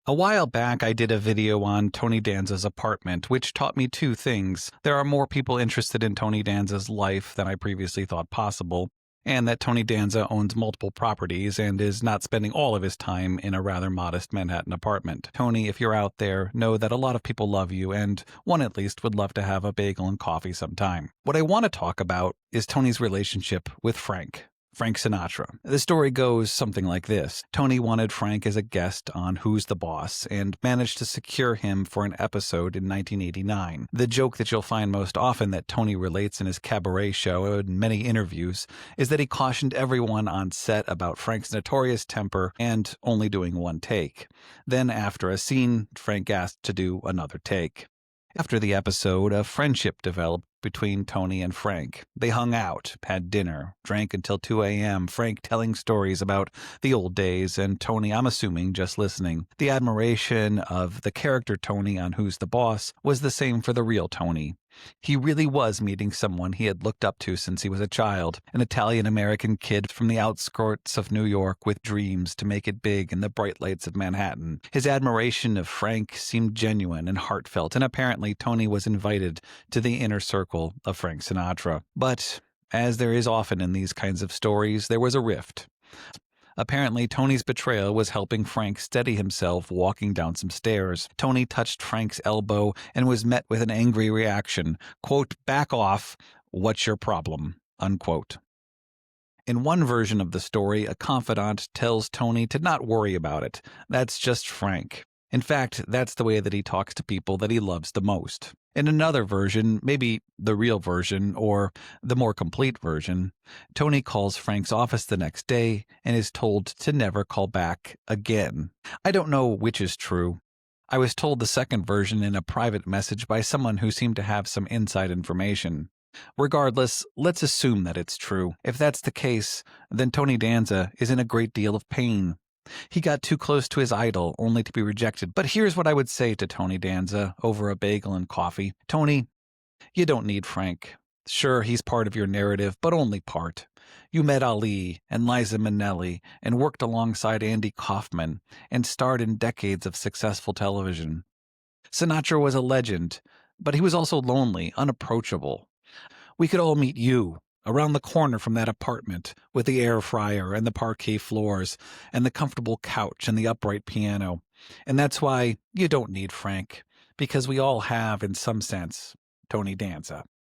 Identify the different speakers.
Speaker 1: A while back, I did a video on Tony Danza's apartment, which taught me two things. There are more people interested in Tony Danza's life than I previously thought possible, and that Tony Danza owns multiple properties and is not spending all of his time in a rather modest Manhattan apartment. Tony, if you're out there, know that a lot of people love you, and one at least would love to have a bagel and coffee sometime. What I want to talk about is Tony's relationship with Frank Sinatra. The story goes something like this. Tony wanted Frank as a guest on Who's the Boss and managed to secure him for an episode in 1989. The joke that you'll find most often that Tony relates in his cabaret show and many interviews is that he cautioned everyone on set about Frank's notorious temper and only doing one take. Then after a scene, Frank asked to do another take. After the episode, a friendship developed between Tony and Frank. They hung out, had dinner, drank until 2 a.m., Frank telling stories about the old days, and Tony, I'm assuming, just listening. The admiration of the character Tony on Who's the Boss was the same for the real Tony. He really was meeting someone he had looked up to since he was a child, an Italian-American kid from the outskirts of New York with dreams to make it big in the bright lights of Manhattan. His admiration of Frank seemed genuine and heartfelt, and apparently Tony was invited to the inner circle of Frank Sinatra. But, as there is often in these kinds of stories, there was a rift. Apparently, Tony's betrayal was helping Frank steady himself walking down some stairs. Tony touched Frank's elbow and was met with an angry reaction. Quote, "Back off. What's your problem?" Unquote. In one version of the story, a confidant tells Tony to not worry about it. That's just Frank. In fact, that's the way that he talks to people that he loves the most. In another version, maybe the real version or the more complete version, Tony calls Frank's office the next day and is told to never call back again. I don't know which is true. I was told the second version in a private message by someone who seemed to have some inside information. Regardless, let's assume that it's true. If that's the case, then Tony Danza is in a great deal of pain. He got too close to his idol, only to be rejected. But here's what I would say to Tony Danza over a bagel and coffee. Tony, you don't need Frank. Sure, he's part of your narrative, but only part. You met Ali and Liza Minnelli and worked alongside Andy Kaufman and starred in decades of successful television. Sinatra was a legend, but he was also lonely, unapproachable. We could all meet you around the corner from that apartment with the air fryer and the parquet floors and the comfortable couch and the upright piano. And that's why you don't need Frank, because we all have, in some sense, Tony Danza.